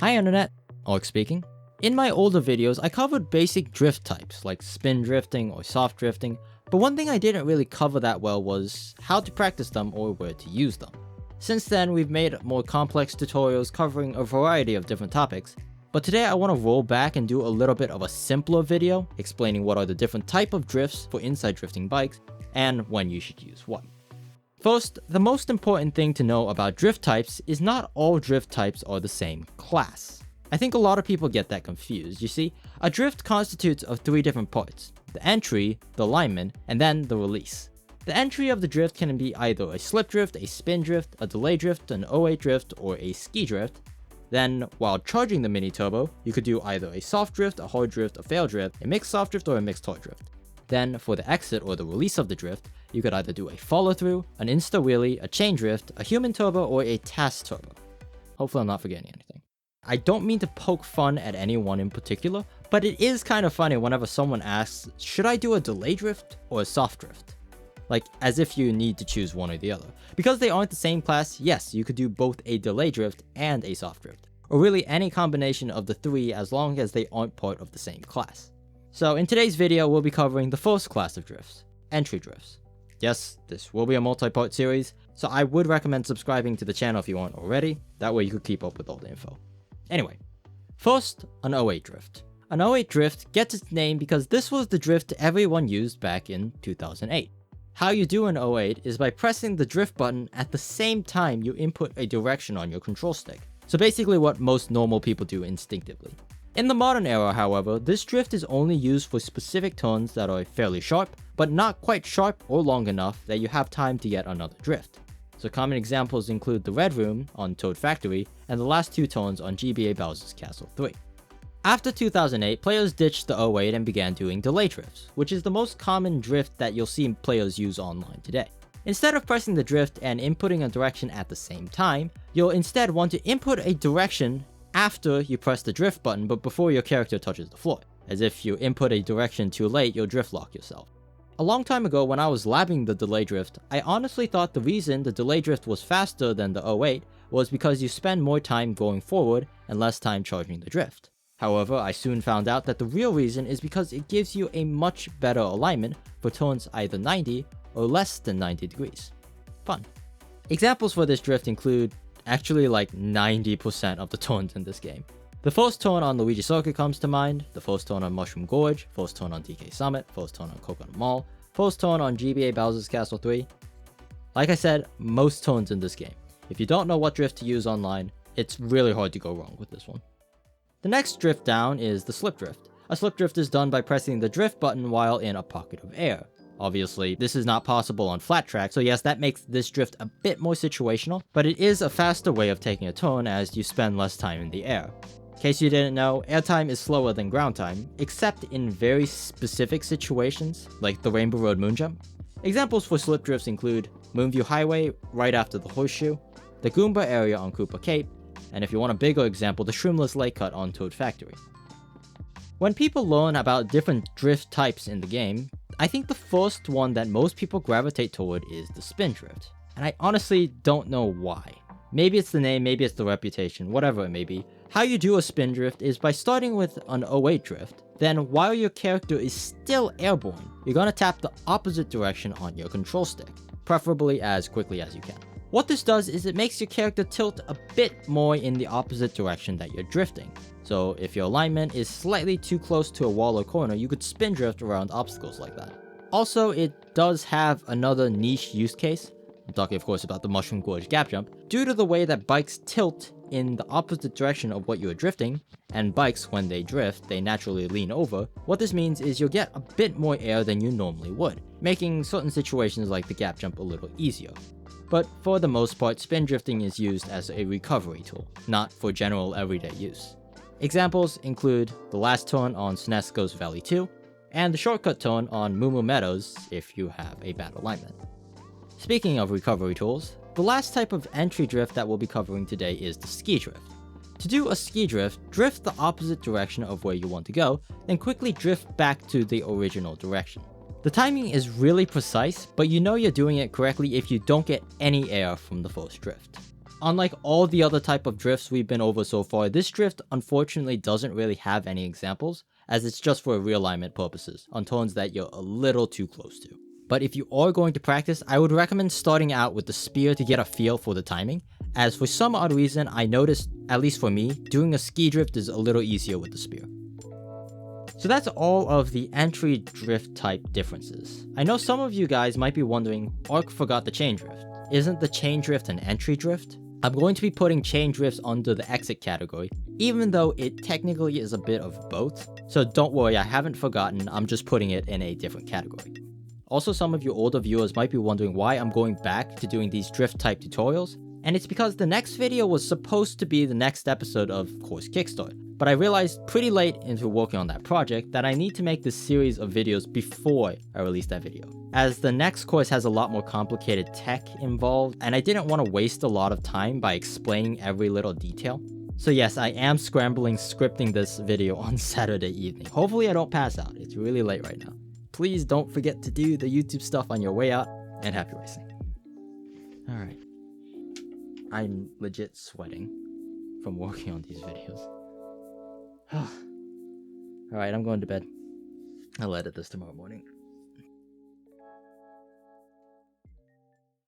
Hi Internet, Arc speaking. In my older videos, I covered basic drift types like spin drifting or soft drifting, but one thing I didn't really cover that well was how to practice them or where to use them. Since then, we've made more complex tutorials covering a variety of different topics, but today I want to roll back and do a little bit of a simpler video explaining what are the different type of drifts for inside drifting bikes and when you should use what. First, the most important thing to know about drift types is not all drift types are the same class. I think a lot of people get that confused. You see, a drift constitutes of three different parts: the entry, the alignment, and then the release. The entry of the drift can be either a slip drift, a spin drift, a delay drift, an 08 drift, or a ski drift. Then, while charging the mini turbo, you could do either a soft drift, a hard drift, a fail drift, a mixed soft drift, or a mixed hard drift. Then, for the exit or the release of the drift, you could either do a follow through, an insta wheelie, a chain drift, a human turbo, or a task turbo. Hopefully I'm not forgetting anything. I don't mean to poke fun at anyone in particular, but it is kind of funny whenever someone asks, should I do a delay drift or a soft drift? Like, as if you need to choose one or the other. Because they aren't the same class, yes, you could do both a delay drift and a soft drift. Or really any combination of the three as long as they aren't part of the same class. So in today's video, we'll be covering the first class of drifts, entry drifts. Yes, this will be a multi-part series, so I would recommend subscribing to the channel if you aren't already. That way you could keep up with all the info. Anyway, first, an 08 drift. An 08 drift gets its name because this was the drift everyone used back in 2008. How you do an 08 is by pressing the drift button at the same time you input a direction on your control stick. So basically what most normal people do instinctively. In the modern era, however, this drift is only used for specific turns that are fairly sharp, but not quite sharp or long enough that you have time to get another drift. So common examples include the Red Room on Toad Factory and the last two turns on GBA Bowser's Castle 3. After 2008, players ditched the 08 and began doing delay drifts, which is the most common drift that you'll see players use online today. Instead of pressing the drift and inputting a direction at the same time, you'll instead want to input a direction after you press the drift button but before your character touches the floor. As if you input a direction too late, you'll drift lock yourself. A long time ago when I was labbing the delay drift, I honestly thought the reason the delay drift was faster than the 08 was because you spend more time going forward and less time charging the drift. However, I soon found out that the real reason is because it gives you a much better alignment for turns either 90 or less than 90 degrees. Fun. Examples for this drift include actually like 90% of the turns in this game. The first turn on Luigi Circuit comes to mind, the first turn on Mushroom Gorge, first turn on DK Summit, first turn on Coconut Mall, first turn on GBA Bowser's Castle 3. Like I said, most turns in this game. If you don't know what drift to use online, it's really hard to go wrong with this one. The next drift down is the slip drift. A slip drift is done by pressing the drift button while in a pocket of air. Obviously, this is not possible on flat track, so yes, that makes this drift a bit more situational, but it is a faster way of taking a turn as you spend less time in the air. In case you didn't know, air time is slower than ground time, except in very specific situations, like the Rainbow Road Moon Jump. Examples for slip drifts include Moonview Highway right after the Horseshoe, the Goomba area on Koopa Cape, and if you want a bigger example, the Shroomless Lake Cut on Toad Factory. When people learn about different drift types in the game, I think the first one that most people gravitate toward is the spin drift, and I honestly don't know why. Maybe it's the name, maybe it's the reputation, whatever it may be. How you do a spin drift is by starting with an 08 drift, then while your character is still airborne, you're gonna tap the opposite direction on your control stick, preferably as quickly as you can. What this does is it makes your character tilt a bit more in the opposite direction that you're drifting. So if your alignment is slightly too close to a wall or corner, you could spin drift around obstacles like that. Also, it does have another niche use case. I'm talking of course about the Mushroom Gorge gap jump. Due to the way that bikes tilt in the opposite direction of what you're drifting, and bikes when they drift, they naturally lean over, what this means is you'll get a bit more air than you normally would, making certain situations like the gap jump a little easier. But for the most part, spin drifting is used as a recovery tool, not for general everyday use. Examples include the last turn on SNES Ghost Valley 2, and the shortcut turn on Moo Moo Meadows if you have a bad alignment. Speaking of recovery tools, the last type of entry drift that we'll be covering today is the ski drift. To do a ski drift, drift the opposite direction of where you want to go, then quickly drift back to the original direction. The timing is really precise, but you know you're doing it correctly if you don't get any air from the first drift. Unlike all the other type of drifts we've been over so far, this drift unfortunately doesn't really have any examples, as it's just for realignment purposes, on turns that you're a little too close to. But if you are going to practice, I would recommend starting out with the spear to get a feel for the timing, as for some odd reason I noticed, at least for me, doing a ski drift is a little easier with the spear. So that's all of the entry drift type differences. I know some of you guys might be wondering, Arc forgot the chain drift. Isn't the chain drift an entry drift? I'm going to be putting chain drifts under the exit category, even though it technically is a bit of both. So don't worry, I haven't forgotten, I'm just putting it in a different category. Also, some of you older viewers might be wondering why I'm going back to doing these drift type tutorials, and it's because the next video was supposed to be the next episode of Course Kickstart, but I realized pretty late into working on that project that I need to make this series of videos before I release that video, as the next course has a lot more complicated tech involved, and I didn't want to waste a lot of time by explaining every little detail. So yes, I am scrambling scripting this video on Saturday evening. Hopefully I don't pass out, it's really late right now. Please don't forget to do the YouTube stuff on your way out, and happy racing. Alright. I'm legit sweating from working on these videos. Alright, I'm going to bed. I'll edit this tomorrow morning.